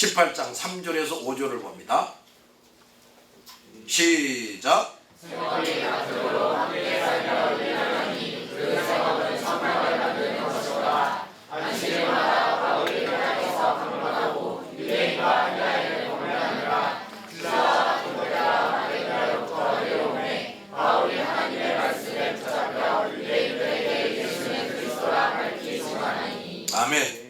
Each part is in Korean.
18장 3절에서 5절을 봅니다. 시작. 아멘.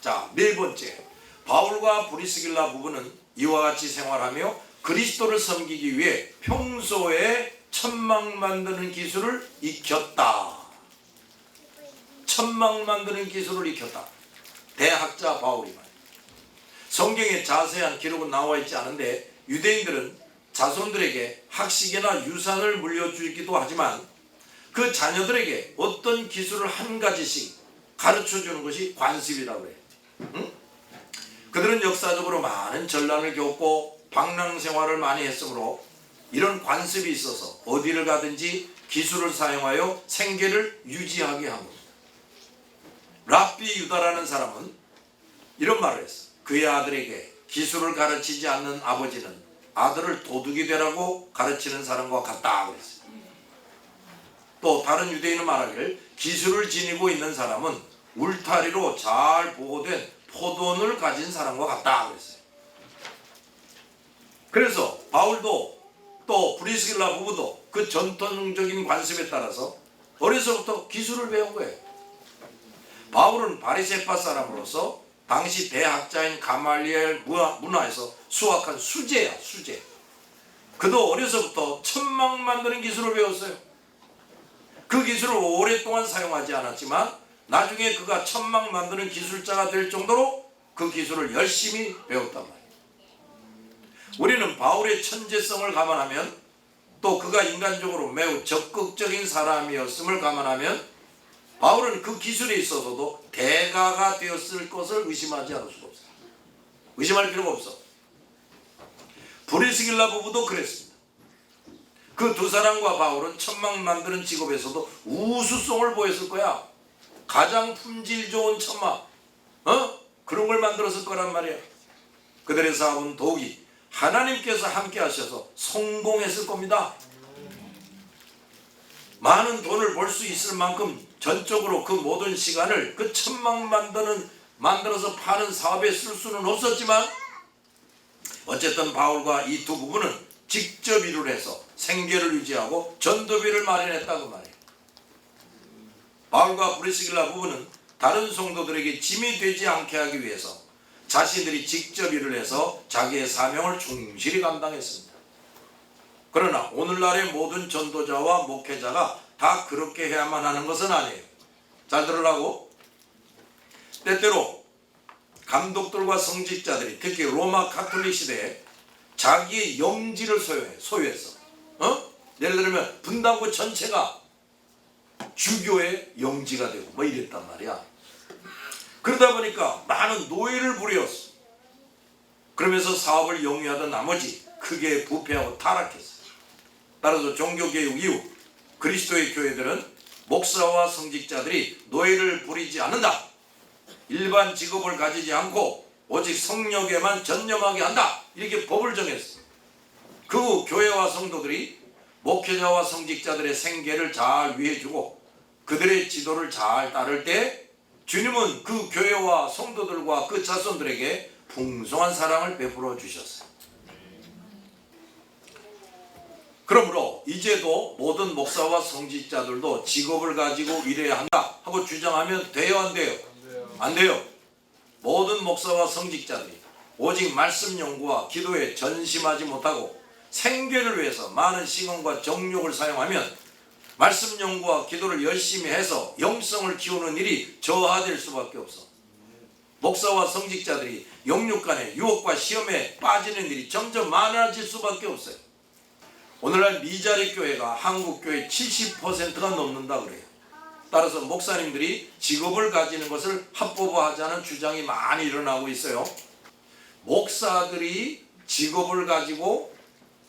자, 네 번째, 바울과 브리스길라 부부는 이와 같이 생활하며 그리스도를 섬기기 위해 평소에 천막 만드는 기술을 익혔다. 천막 만드는 기술을 익혔다. 대학자 바울이 말이에요. 성경에 자세한 기록은 나와 있지 않은데 유대인들은 자손들에게 학식이나 유산을 물려주기도 하지만 그 자녀들에게 어떤 기술을 한 가지씩 가르쳐주는 것이 관습이라고 해요. 응? 그들은 역사적으로 많은 전란을 겪고 방랑 생활을 많이 했으므로 이런 관습이 있어서 어디를 가든지 기술을 사용하여 생계를 유지하게 한 겁니다. 랍비 유다라는 사람은 이런 말을 했어. 그의 아들에게 기술을 가르치지 않는 아버지는 아들을 도둑이 되라고 가르치는 사람과 같다 그랬어요. 또 다른 유대인은 말하기를 기술을 지니고 있는 사람은 울타리로 잘 보호된 포도원을 가진 사람과 같다 그랬어요. 그래서 바울도 또 브리스길라 부부도 그 전통적인 관습에 따라서 어려서부터 기술을 배운 거예요. 바울은 바리새파 사람으로서 당시 대학자인 가말리엘 문화에서 수확한 수재야, 수재. 그도 어려서부터 천막 만드는 기술을 배웠어요. 그 기술을 오랫동안 사용하지 않았지만 나중에 그가 천막 만드는 기술자가 될 정도로 그 기술을 열심히 배웠단 말이에요. 우리는 바울의 천재성을 감안하면 또 그가 인간적으로 매우 적극적인 사람이었음을 감안하면 바울은 그 기술에 있어서도 대가가 되었을 것을 의심하지 않을 수가 없어요. 의심할 필요가 없어. 브리스길라 부부도 그랬습니다. 그 두 사람과 바울은 천막 만드는 직업에서도 우수성을 보였을 거야. 가장 품질 좋은 천막, 그런 걸 만들었을 거란 말이야. 그들의 사업은 더욱이 하나님께서 함께 하셔서 성공했을 겁니다. 많은 돈을 벌 수 있을 만큼 전적으로 그 모든 시간을 그 천막 만들어서 파는 사업에 쓸 수는 없었지만 어쨌든 바울과 이 두 부부는 직접 일을 해서 생계를 유지하고 전도비를 마련했다고 말해요. 바울과 브리스길라 부부는 다른 성도들에게 짐이 되지 않게 하기 위해서 자신들이 직접 일을 해서 자기의 사명을 충실히 감당했습니다. 그러나 오늘날의 모든 전도자와 목회자가 다 그렇게 해야만 하는 것은 아니에요. 잘 들으라고. 때때로 감독들과 성직자들이 특히 로마 가톨릭 시대에 자기의 영지를 소유해서 예를 들면 분당구 전체가 주교의 영지가 되고 뭐 이랬단 말이야. 그러다 보니까 많은 노예를 부렸어. 그러면서 사업을 영위하던 나머지 크게 부패하고 타락했어. 따라서 종교개혁 이후 그리스도의 교회들은 목사와 성직자들이 노예를 부리지 않는다. 일반 직업을 가지지 않고 오직 성역에만 전념하게 한다. 이렇게 법을 정했어. 그 후 교회와 성도들이 목회자와 성직자들의 생계를 잘 위해주고 그들의 지도를 잘 따를 때 주님은 그 교회와 성도들과 그 자손들에게 풍성한 사랑을 베풀어 주셨어요. 그러므로 이제도 모든 목사와 성직자들도 직업을 가지고 일해야 한다 하고 주장하면 돼요, 안 돼요? 안 돼요. 모든 목사와 성직자들이 오직 말씀 연구와 기도에 전심하지 못하고 생계를 위해서 많은 시간과 정욕을 사용하면 말씀 연구와 기도를 열심히 해서 영성을 키우는 일이 저하될 수밖에 없어. 목사와 성직자들이 영육간의 유혹과 시험에 빠지는 일이 점점 많아질 수밖에 없어요. 오늘날 미자립 교회가 한국 교회 70%가 넘는다 그래요. 따라서 목사님들이 직업을 가지는 것을 합법화하자는 주장이 많이 일어나고 있어요. 목사들이 직업을 가지고,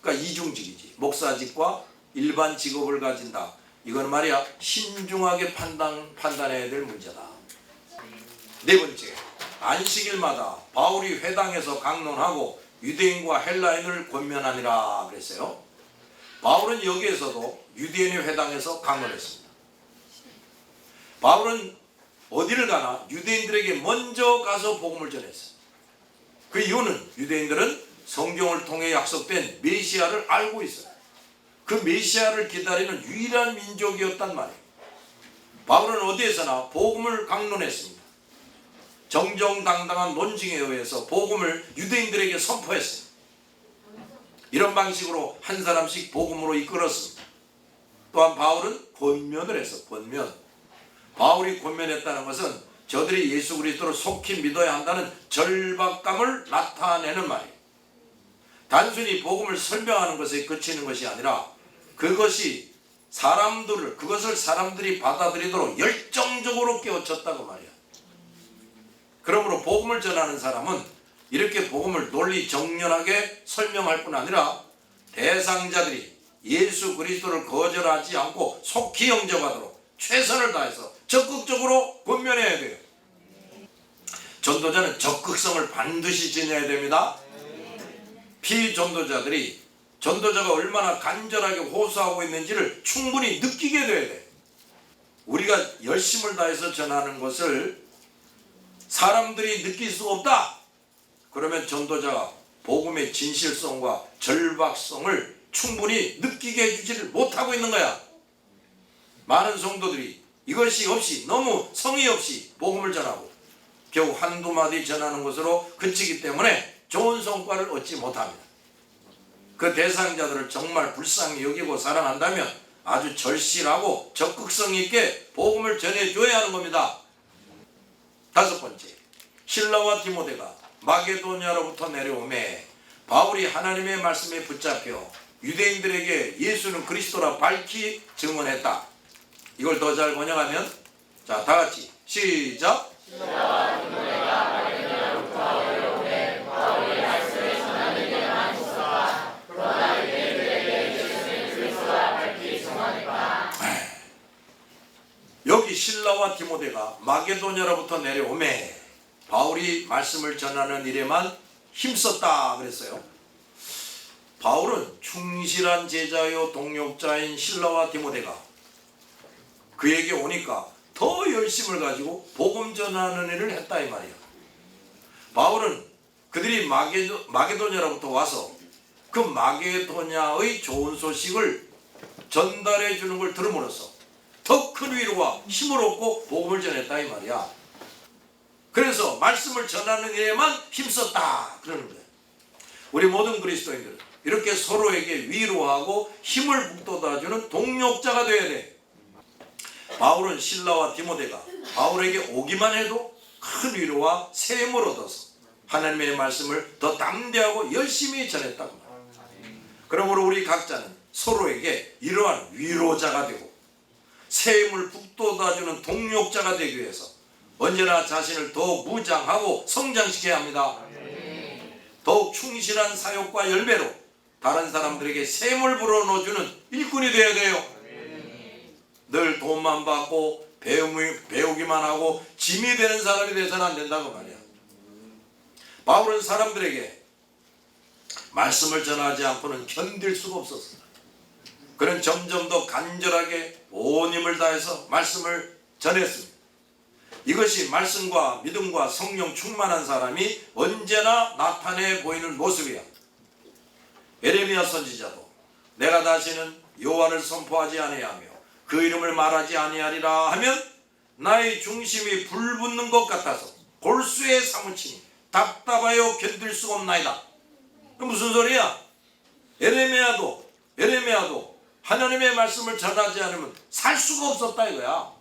그러니까 이중직이지, 목사직과 일반 직업을 가진다. 이건 말이야 신중하게 판단해야 될 문제다. 네 번째, 안식일마다 바울이 회당에서 강론하고 유대인과 헬라인을 권면하니라 그랬어요. 바울은 여기에서도 유대인의 회당에서 강론했습니다. 바울은 어디를 가나 유대인들에게 먼저 가서 복음을 전했어요. 그 이유는 유대인들은 성경을 통해 약속된 메시아를 알고 있어요. 그 메시아를 기다리는 유일한 민족이었단 말이에요. 바울은 어디에서나 복음을 강론했습니다. 정정당당한 논증에 의해서 복음을 유대인들에게 선포했어요. 이런 방식으로 한 사람씩 복음으로 이끌었습니다. 또한 바울은 권면을 했어. 권면. 바울이 권면했다는 것은 저들이 예수 그리스도를 속히 믿어야 한다는 절박감을 나타내는 말이에요. 단순히 복음을 설명하는 것에 그치는 것이 아니라 그것을 사람들이 받아들이도록 열정적으로 깨우쳤다고 말이야. 그러므로 복음을 전하는 사람은 이렇게 복음을 논리정연하게 설명할 뿐 아니라 대상자들이 예수 그리스도를 거절하지 않고 속히 영접하도록 최선을 다해서 적극적으로 권면해야 돼요. 전도자는 적극성을 반드시 지녀야 됩니다. 피전도자들이 전도자가 얼마나 간절하게 호소하고 있는지를 충분히 느끼게 돼야 돼. 우리가 열심을 다해서 전하는 것을 사람들이 느낄 수 없다. 그러면 전도자가 복음의 진실성과 절박성을 충분히 느끼게 해주지를 못하고 있는 거야. 많은 성도들이 이것이 없이 너무 성의 없이 복음을 전하고 겨우 한두 마디 전하는 것으로 그치기 때문에 좋은 성과를 얻지 못합니다. 그 대상자들을 정말 불쌍히 여기고 사랑한다면 아주 절실하고 적극성 있게 복음을 전해줘야 하는 겁니다. 다섯 번째, 실라와 디모데가 마게도냐로부터 내려오매 바울이 하나님의 말씀에 붙잡혀 유대인들에게 예수는 그리스도라 밝히 증언했다. 이걸 더 잘 번역하면, 자, 다 같이 시작. 실라와 디모데가 마게도냐로부터 내려오매 바울이 말씀을 전하는 일에만 있어라. 그러나 유대인들에게 예수는 그리스도라 밝히 증언했다. 여기 실라와 디모데가 마게도냐로부터 내려오매 바울이 말씀을 전하는 일에만 힘썼다 그랬어요. 바울은 충실한 제자요 동역자인 실라와 디모데가 그에게 오니까 더 열심을 가지고 복음 전하는 일을 했다 이 말이야. 바울은 그들이 마게도냐로부터 와서 그 마게도냐의 좋은 소식을 전달해 주는 걸 들음으로써 더 큰 위로와 힘을 얻고 복음을 전했다 이 말이야. 그래서 말씀을 전하는 일에만 힘썼다 그러는 거예요. 우리 모든 그리스도인들은 이렇게 서로에게 위로하고 힘을 북돋아주는 동력자가 되어야 돼. 바울은 실라와 디모데가 바울에게 오기만 해도 큰 위로와 새 힘을 얻어서 하나님의 말씀을 더 담대하고 열심히 전했다고 말합니다. 그러므로 우리 각자는 서로에게 이러한 위로자가 되고 새 힘을 북돋아주는 동력자가 되기 위해서 언제나 자신을 더욱 무장하고 성장시켜야 합니다. 더욱 충실한 사역과 열매로 다른 사람들에게 새 힘을 불어넣어주는 일꾼이 되어야 돼요. 늘 돈만 받고 배우기만 하고 짐이 되는 사람이 돼서는 안 된다고 말이야. 바울은 사람들에게 말씀을 전하지 않고는 견딜 수가 없었어요. 그는 점점 더 간절하게 온 힘을 다해서 말씀을 전했습니다. 이것이 말씀과 믿음과 성령 충만한 사람이 언제나 나타내 보이는 모습이야. 에레미야 선지자도 내가 다시는 여호와를 선포하지 아니하며 그 이름을 말하지 아니하리라 하면 나의 중심이 불붙는 것 같아서 골수에 사무치니 답답하여 견딜 수가 없나이다. 무슨 소리야? 에레미야도 하나님의 말씀을 전하지 않으면 살 수가 없었다 이거야.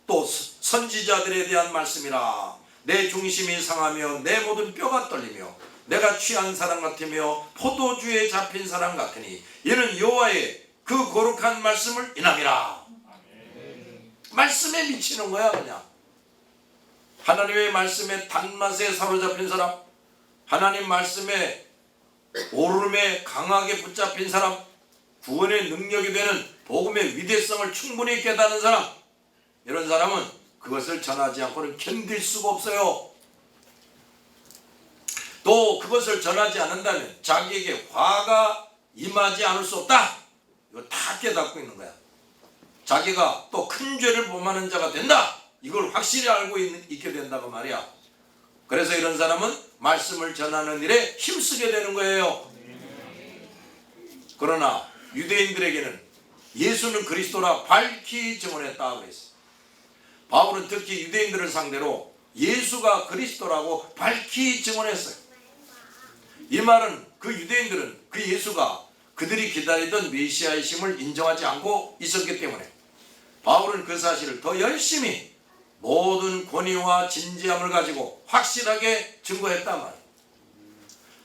또 선지자들에 대한 말씀이라 내 중심이 상하며 내 모든 뼈가 떨리며 내가 취한 사람 같으며 포도주에 잡힌 사람 같으니 이는 여호와의 그 거룩한 말씀을 인함이라. 말씀에 미치는 거야 그냥. 하나님의 말씀에 단맛에 사로잡힌 사람, 하나님 말씀에 오름에 강하게 붙잡힌 사람, 구원의 능력이 되는 복음의 위대성을 충분히 깨닫는 사람, 이런 사람은 그것을 전하지 않고는 견딜 수가 없어요. 또 그것을 전하지 않는다면 자기에게 화가 임하지 않을 수 없다. 이거 다 깨닫고 있는 거야. 자기가 또 큰 죄를 범하는 자가 된다. 이걸 확실히 알고 있게 된다고 말이야. 그래서 이런 사람은 말씀을 전하는 일에 힘쓰게 되는 거예요. 그러나 유대인들에게는 예수는 그리스도라 밝히 증언했다 그랬어요. 바울은 특히 유대인들을 상대로 예수가 그리스도라고 밝히 증언했어요. 이 말은 그 유대인들은 그 예수가 그들이 기다리던 메시아이심을 인정하지 않고 있었기 때문에 바울은 그 사실을 더 열심히 모든 권위와 진지함을 가지고 확실하게 증거했단 말이에요.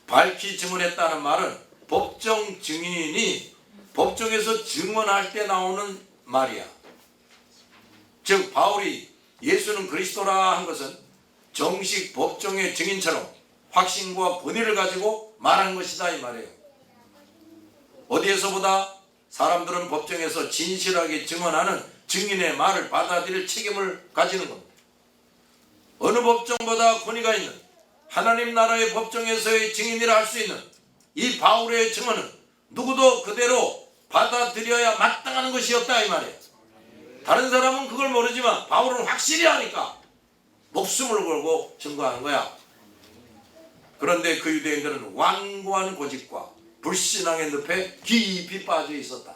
밝히 증언했다는 말은 법정 증인이 법정에서 증언할 때 나오는 말이야. 즉 바울이 예수는 그리스도라 한 것은 정식 법정의 증인처럼 확신과 권위를 가지고 말한 것이다 이 말이에요. 어디에서보다 사람들은 법정에서 진실하게 증언하는 증인의 말을 받아들일 책임을 가지는 겁니다. 어느 법정보다 권위가 있는 하나님 나라의 법정에서의 증인이라 할 수 있는 이 바울의 증언은 누구도 그대로 받아들여야 마땅한 것이었다 이 말이에요. 다른 사람은 그걸 모르지만 바울은 확실히 하니까 목숨을 걸고 증거하는 거야. 그런데 그 유대인들은 완고한 고집과 불신앙의 늪에 깊이 빠져 있었다.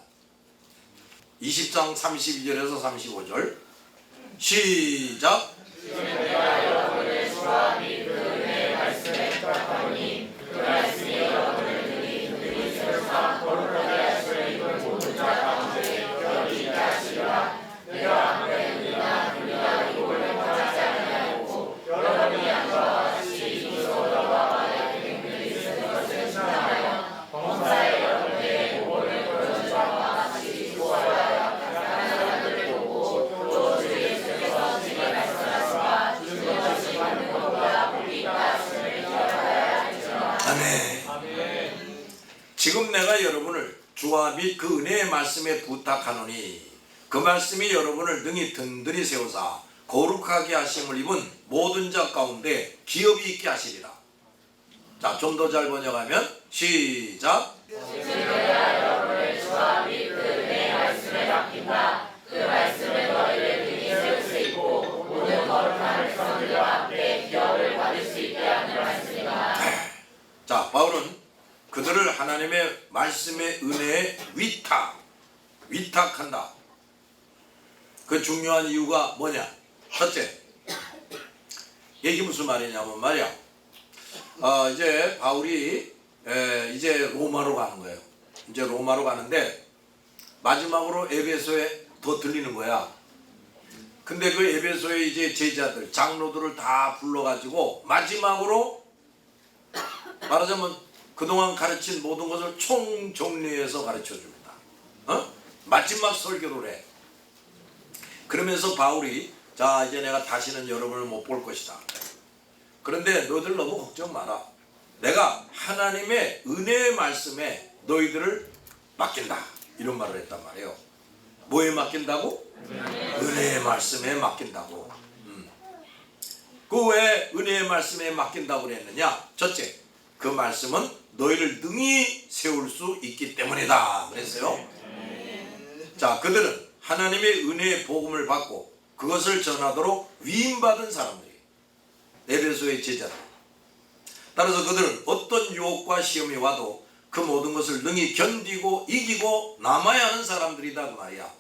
20장 32절에서 35절 시작. 내가 여러분의 수와 및 그 은혜의 말씀에 부탁하오니 그 말씀이 여러분을 능히 그들이 설사 거룩하게 하시려 입은 모든 자 가운데 결이 있게 하시리라. 내가 아무리 우리가 이복을 행하지 아니하였고 여러분이 양과 같이 이소서와 나의 그들이 있을 것을 신하여 범사에 여러분의 보고를 그런 자와 같이 주어야 다른 사람들을 보고 또 주 예수께서 지게 말씀하시와 주는 것이 받는 것보다 우리가 하심을 기억하여야 할지라. 아멘. 지금 내가 여러분을 주와 및 그 은혜의 말씀에 부탁하노니 그 말씀이 여러분을 능히 든든히 세우사 거룩하게 하심을 입은 모든 자 가운데 기업이 있게 하시리라. 자, 좀 더 잘 번역하면 시작. 내가 여러분을 주와 및 그 은혜의 말씀에 맡긴다. 그 말씀은 너희를 능히 세울 수 있고 모든 거룩한 성들과 함께 기업을 받을 수 있게 하는 말씀이다. 자, 바울은 그들을 하나님의 말씀의 은혜에 위탁한다. 그 중요한 이유가 뭐냐? 첫째, 이게 무슨 말이냐면 말이야. 이제 바울이 이제 로마로 가는 거예요. 이제 로마로 가는데 마지막으로 에베소에 더 들리는 거야. 근데 그 에베소의 이제 제자들, 장로들을 다 불러가지고 마지막으로 말하자면 그동안 가르친 모든 것을 총정리해서 가르쳐 줍니다. 마지막 설교를 해. 그러면서 바울이 자, 이제 내가 다시는 여러분을 못 볼 것이다. 그런데 너희들 너무 걱정 마라. 내가 하나님의 은혜의 말씀에 너희들을 맡긴다. 이런 말을 했단 말이에요. 뭐에 맡긴다고? 은혜의 말씀에 맡긴다고. 그 왜 은혜의 말씀에 맡긴다고 그랬느냐? 첫째, 그 말씀은 너희를 능히 세울 수 있기 때문이다 그랬어요. 자, 그들은 하나님의 은혜의 복음을 받고 그것을 전하도록 위임받은 사람들이 에베소의 제자들. 따라서 그들은 어떤 유혹과 시험이 와도 그 모든 것을 능히 견디고 이기고 남아야 하는 사람들이다 그 말이야.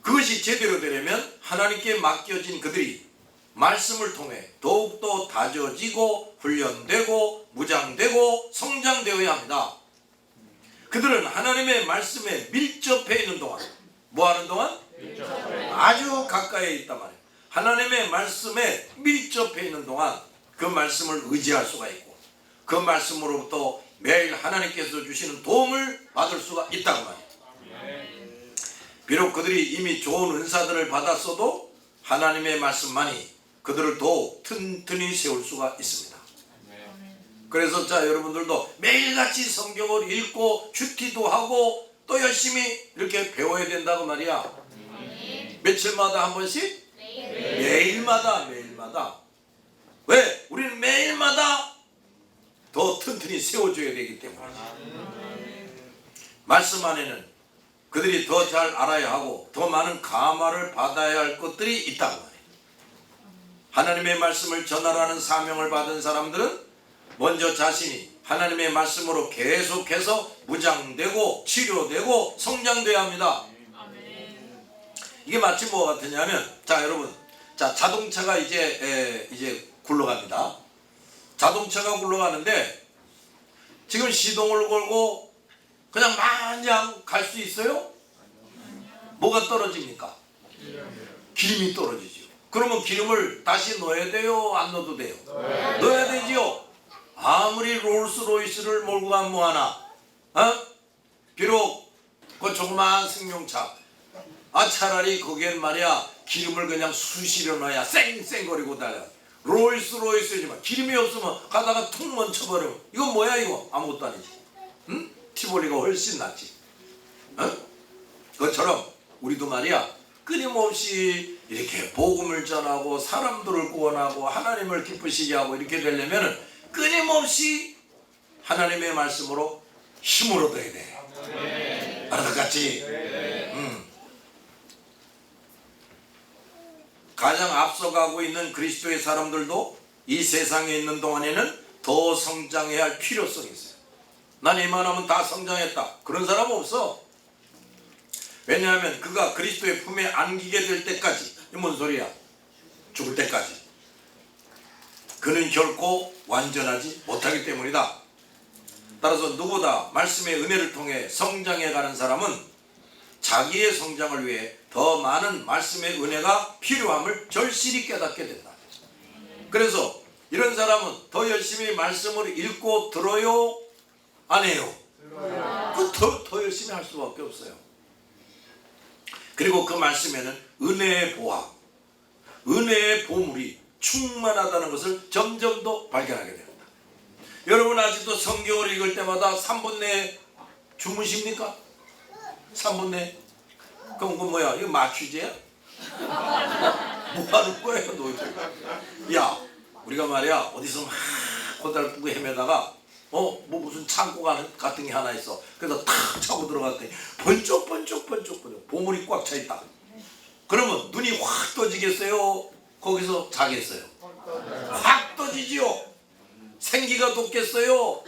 그것이 제대로 되려면 하나님께 맡겨진 그들이 말씀을 통해 더욱더 다져지고 훈련되고 무장되고 성장되어야 합니다. 그들은 하나님의 말씀에 밀접해 있는 동안 뭐 하는 동안? 아주 가까이에 있단 말이에요. 하나님의 말씀에 밀접해 있는 동안 그 말씀을 의지할 수가 있고 그 말씀으로부터 매일 하나님께서 주시는 도움을 받을 수가 있다고 말이에요. 비록 그들이 이미 좋은 은사들을 받았어도 하나님의 말씀만이 그들을 더욱 튼튼히 세울 수가 있습니다. 그래서 자, 여러분들도 매일같이 성경을 읽고 큐티도 하고 또 열심히 이렇게 배워야 된다고 말이야. 며칠마다 한 번씩? 매일마다 왜? 우리는 매일마다 더 튼튼히 세워줘야 되기 때문에 말씀 안에는 그들이 더 잘 알아야 하고 더 많은 감화를 받아야 할 것들이 있다고 말해요. 하나님의 말씀을 전하라는 사명을 받은 사람들은 먼저 자신이 하나님의 말씀으로 계속해서 무장되고 치료되고 성장돼야 합니다. 이게 마치 뭐가 같으냐면, 자 여러분, 자 자동차가 이제 굴러갑니다. 자동차가 굴러가는데 지금 시동을 걸고 그냥 마냥 갈 수 있어요? 뭐가 떨어집니까? 기름이 떨어지죠. 그러면 기름을 다시 넣어야 돼요? 안 넣어도 돼요? 넣어야 되지요. 아무리 롤스로이스를 몰고 가면 뭐하나? 비록 그 조그마한 승용차, 차라리 거기엔 말이야 기름을 그냥 수시려 놔야 쌩쌩거리고 달려. 롤스로이스지만 기름이 없으면 가다가 툭 멈춰버려. 이건 뭐야 이거? 아무것도 아니지. 응? 티볼리가 훨씬 낫지. 그것처럼 우리도 말이야 끊임없이 이렇게 복음을 전하고 사람들을 구원하고 하나님을 기쁘시게 하고 이렇게 되려면 끊임없이 하나님의 말씀으로 힘을 얻어야 돼. 알아듣겠지? 가장 앞서가고 있는 그리스도의 사람들도 이 세상에 있는 동안에는 더 성장해야 할 필요성이 있어요. 난 이만하면 다 성장했다, 그런 사람은 없어. 왜냐하면 그가 그리스도의 품에 안기게 될 때까지, 이 뭔 소리야? 죽을 때까지 그는 결코 완전하지 못하기 때문이다. 따라서 누구보다 말씀의 은혜를 통해 성장해가는 사람은 자기의 성장을 위해 더 많은 말씀의 은혜가 필요함을 절실히 깨닫게 된다. 그래서 이런 사람은 더 열심히 말씀을 읽고 들어요? 안 해요? 더 열심히 할 수밖에 없어요. 그리고 그 말씀에는 은혜의 보화, 은혜의 보물이 충만하다는 것을 점점 더 발견하게 됩니다. 여러분 아직도 성경을 읽을 때마다 3분 내에 주무십니까? 3분 내에? 그럼 그 뭐야? 이거 마취제야? 뭐 하는 거예요 너희들? 야, 우리가 말이야 어디서 막 고달프고 헤매다가 뭐 무슨 창고 같은 게 하나 있어. 그래서 탁 차고 들어갔더니 번쩍 보물이 꽉 차 있다. 그러면 눈이 확 떠지겠어요? 거기서 자겠어요? 확 떠지지요. 생기가 돋겠어요?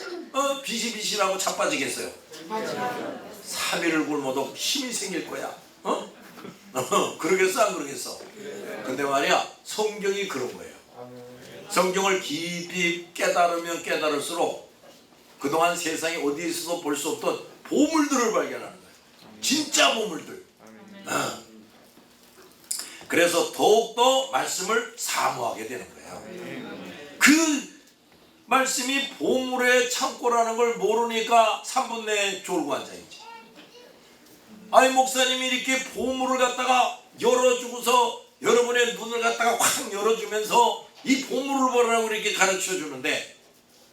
비실비실하고 자빠지겠어요? 3일을 굶어도 힘이 생길 거야. 그러겠어 안 그러겠어? 근데 말이야 성경이 그런 거예요. 성경을 깊이 깨달으면 깨달을수록 그동안 세상에 어디에서도 볼 수 없던 보물들을 발견하는 거예요. 진짜 보물들. 그래서 더욱더 말씀을 사모하게 되는 거예요. 그 말씀이 보물의 창고라는 걸 모르니까 3분 내에 졸고 앉아있지. 아니 목사님이 이렇게 보물을 갖다가 열어주고서 여러분의 눈을 갖다가 확 열어주면서 이 보물을 보라고 이렇게 가르쳐 주는데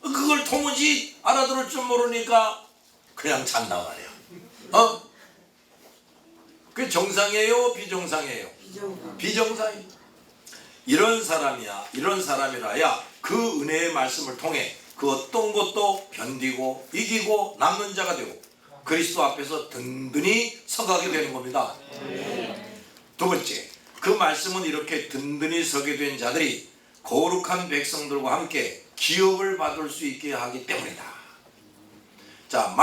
그걸 도무지 알아들을 줄 모르니까 그냥 잔다 말이에요. 그게 정상이에요? 비정상이에요? 비정상이. 이런 사람이라야 그 은혜의 말씀을 통해 그 어떤 것도 견디고 이기고 남는 자가 되고 그리스도 앞에서 든든히 서가게 되는 겁니다. 두 번째, 그 말씀은 이렇게 든든히 서게 된 자들이 거룩한 백성들과 함께 기업을 받을 수 있게 하기 때문이다. 자,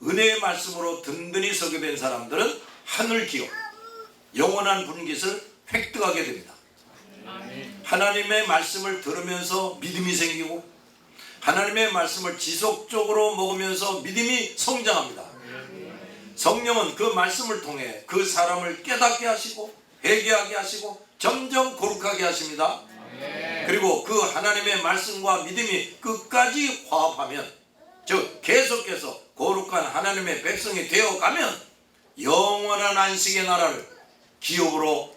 은혜의 말씀으로 든든히 서게 된 사람들은 하늘 기업, 영원한 분깃을 획득하게 됩니다. 하나님의 말씀을 들으면서 믿음이 생기고 하나님의 말씀을 지속적으로 먹으면서 믿음이 성장합니다. 성령은 그 말씀을 통해 그 사람을 깨닫게 하시고 회개하게 하시고 점점 거룩하게 하십니다. 그리고 그 하나님의 말씀과 믿음이 끝까지 화합하면, 즉 계속해서 거룩한 하나님의 백성이 되어가면 영원한 안식의 나라를 기업으로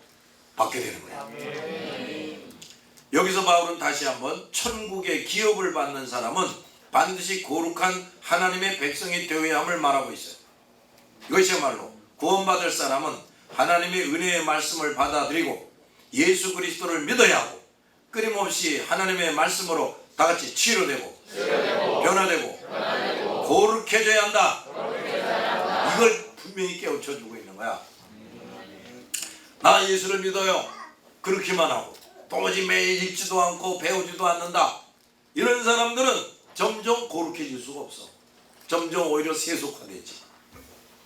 받게 되는 거예요. 여기서 바울은 다시 한번 천국의 기업을 받는 사람은 반드시 거룩한 하나님의 백성이 되어야 함을 말하고 있어요. 이것이야말로 구원받을 사람은 하나님의 은혜의 말씀을 받아들이고 예수 그리스도를 믿어야 하고 끊임없이 하나님의 말씀으로 다 같이 치료되고 변화되고 거룩해져야 한다. 이걸 분명히 깨우쳐주고 있는 거야. 나 예수를 믿어요. 그렇게만 하고 도무지 매일 읽지도 않고 배우지도 않는다. 이런 사람들은 점점 거룩해질 수가 없어. 점점 오히려 세속화되지.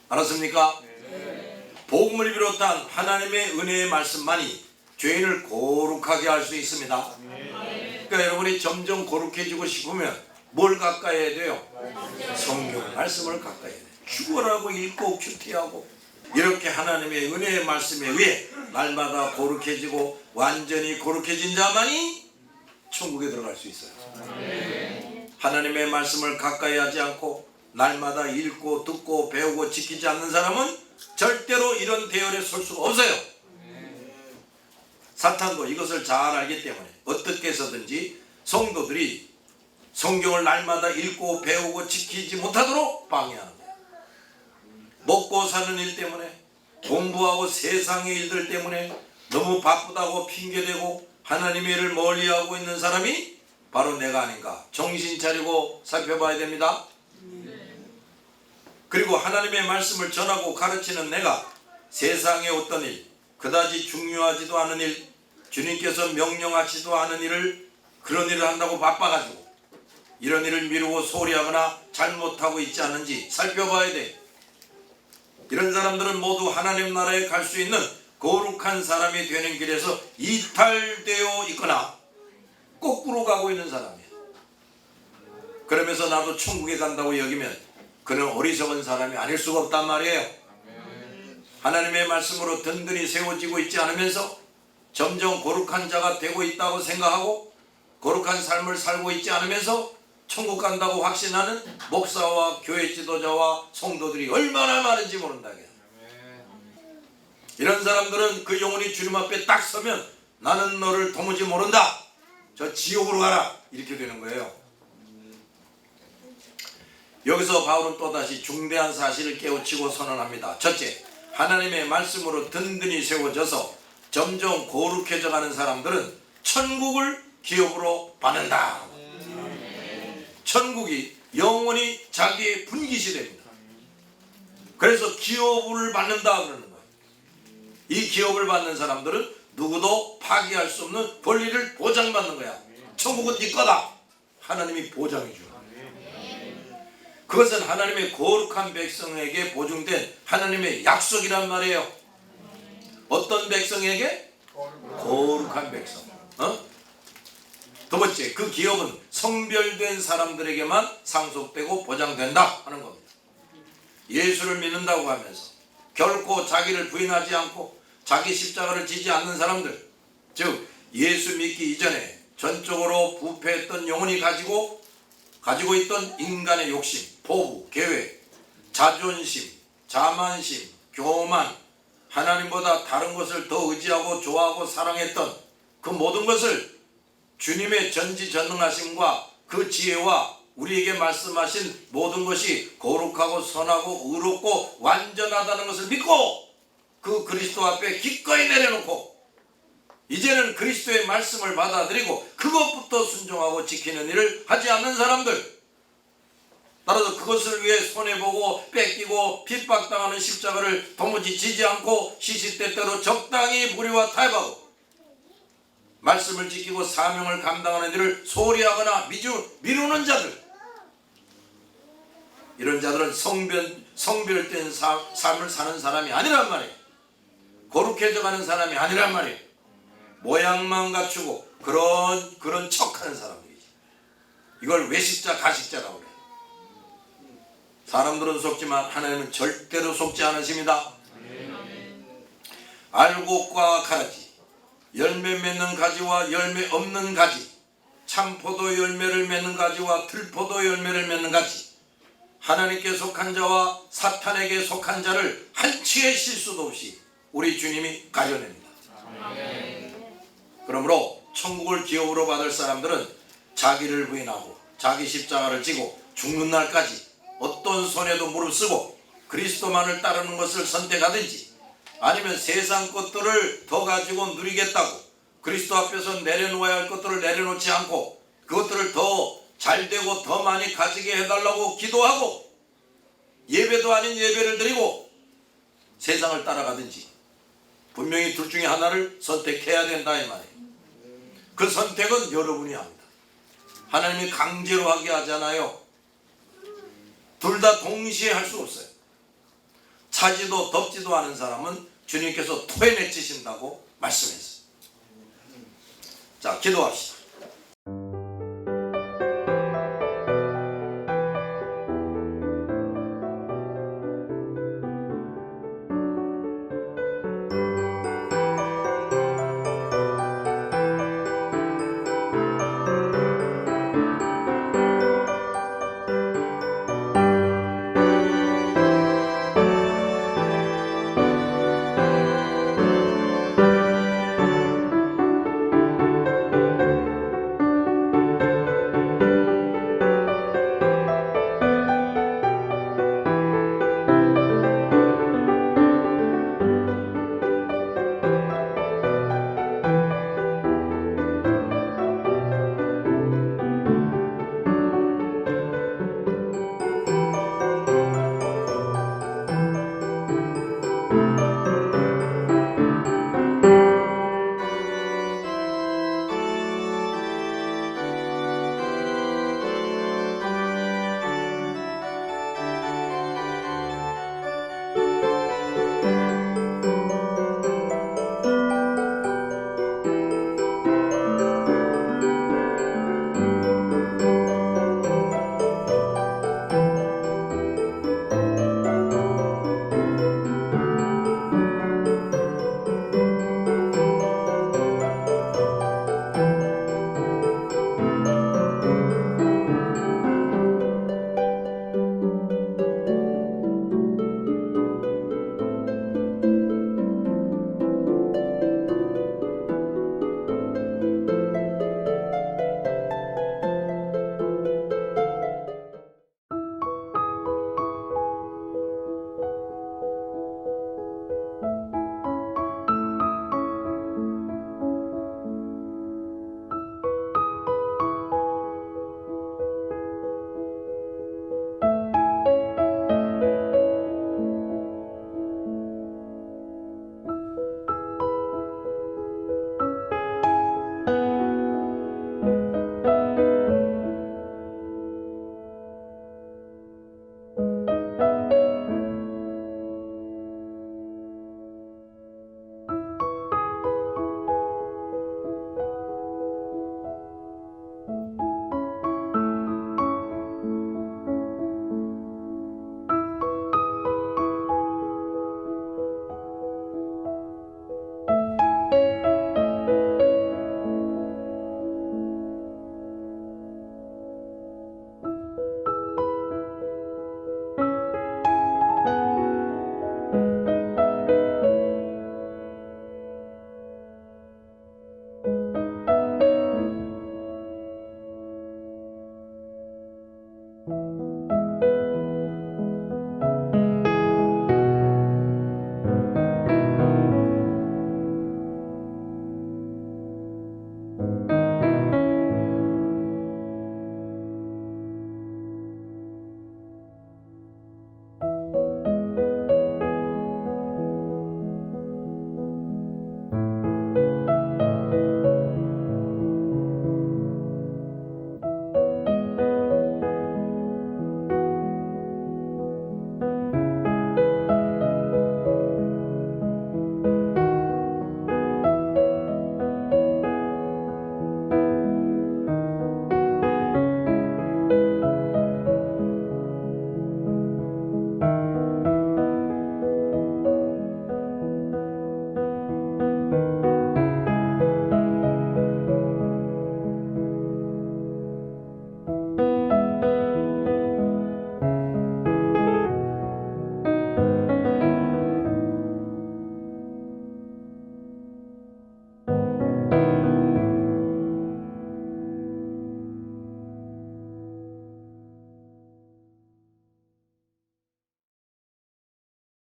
알았습니까? 복음을 비롯한 하나님의 은혜의 말씀만이 죄인을 거룩하게 할 수 있습니다. 그러니까 여러분이 점점 거룩해지고 싶으면 뭘 가까이 해야 돼요? 성경 말씀을 가까이 해야 돼요. 죽어라고 읽고 큐티하고 이렇게 하나님의 은혜의 말씀에 의해 날마다 거룩해지고 완전히 거룩해진 자만이 천국에 들어갈 수 있어요. 하나님의 말씀을 가까이 하지 않고 날마다 읽고 듣고 배우고 지키지 않는 사람은 절대로 이런 대열에 설 수가 없어요. 사탄도 이것을 잘 알기 때문에 어떻게 해서든지 성도들이 성경을 날마다 읽고 배우고 지키지 못하도록 방해하는 거예요. 먹고 사는 일 때문에 공부하고 세상의 일들 때문에 너무 바쁘다고 핑계대고 하나님의 일을 멀리하고 있는 사람이 바로 내가 아닌가 정신 차리고 살펴봐야 됩니다. 그리고 하나님의 말씀을 전하고 가르치는 내가 세상의 어떤 일, 그다지 중요하지도 않은 일, 주님께서 명령하지도 않은 일을 그런 일을 한다고 바빠가지고 이런 일을 미루고 소리하거나 잘못하고 있지 않은지 살펴봐야 돼. 이런 사람들은 모두 하나님 나라에 갈 수 있는 거룩한 사람이 되는 길에서 이탈되어 있거나 거꾸로 가고 있는 사람이에요. 그러면서 나도 천국에 간다고 여기면 그는 어리석은 사람이 아닐 수가 없단 말이에요. 하나님의 말씀으로 든든히 세워지고 있지 않으면서 점점 거룩한 자가 되고 있다고 생각하고 거룩한 삶을 살고 있지 않으면서 천국 간다고 확신하는 목사와 교회 지도자와 성도들이 얼마나 많은지 모른다. 이런 사람들은 그 영혼이 주님 앞에 딱 서면 나는 너를 도무지 모른다. 저 지옥으로 가라. 이렇게 되는 거예요. 여기서 바울은 또다시 중대한 사실을 깨우치고 선언합니다. 첫째, 하나님의 말씀으로 든든히 세워져서 점점 거룩해져 가는 사람들은 천국을 기업으로 받는다. 천국이 영원히 자기의 분깃이 됩니다. 그래서 기업을 받는다 그러는 거예요. 이 기업을 받는 사람들은 누구도 파기할 수 없는 권리를 보장받는 거야. 천국은 네 거다. 하나님이 보장해 주는 거예요. 그것은 하나님의 거룩한 백성에게 보증된 하나님의 약속이란 말이에요. 어떤 백성에게? 거룩한 백성. 두 번째, 그 기업은 성별된 사람들에게만 상속되고 보장된다 하는 겁니다. 예수를 믿는다고 하면서 결코 자기를 부인하지 않고 자기 십자가를 지지 않는 사람들, 즉 예수 믿기 이전에 전적으로 부패했던 영혼이 가지고 있던 인간의 욕심, 포부, 계획, 자존심, 자만심, 교만, 하나님보다 다른 것을 더 의지하고 좋아하고 사랑했던 그 모든 것을 주님의 전지전능하심과 그 지혜와 우리에게 말씀하신 모든 것이 거룩하고 선하고 의롭고 완전하다는 것을 믿고 그 그리스도 앞에 기꺼이 내려놓고 이제는 그리스도의 말씀을 받아들이고 그것부터 순종하고 지키는 일을 하지 않는 사람들, 따라서 그것을 위해 손해보고 뺏기고 핍박당하는 십자가를 도무지 지지 않고 시시때때로 적당히 무리와 타협하고 말씀을 지키고 사명을 감당하는 일을 소리하거나 미루는 자들, 이런 자들은 성별된 삶을 사는 사람이 아니란 말이에요. 거룩해져 가는 사람이 아니란 말이에요. 모양만 갖추고 그런 척하는 사람들이지. 이걸 외식자 가식자라고 그래요. 사람들은 속지만 하나님은 절대로 속지 않으십니다. 알곡과 가라지, 열매 맺는 가지와 열매 없는 가지, 참포도 열매를 맺는 가지와 들포도 열매를 맺는 가지, 하나님께 속한 자와 사탄에게 속한 자를 한치의 실수도 없이 우리 주님이 가려냅니다. 그러므로 천국을 기업으로 받을 사람들은 자기를 부인하고 자기 십자가를 지고 죽는 날까지 어떤 손해도 무릅쓰고 그리스도만을 따르는 것을 선택하든지 아니면 세상 것들을 더 가지고 누리겠다고 그리스도 앞에서 내려놓아야 할 것들을 내려놓지 않고 그것들을 더 잘되고 더 많이 가지게 해달라고 기도하고 예배도 아닌 예배를 드리고 세상을 따라가든지 분명히 둘 중에 하나를 선택해야 된다 이 말이에요. 그 선택은 여러분이 합니다. 하나님이 강제로 하게 하잖아요. 둘 다 동시에 할 수 없어요. 차지도 덥지도 않은 사람은 주님께서 토해내치신다고 말씀했어요. 자, 기도합시다.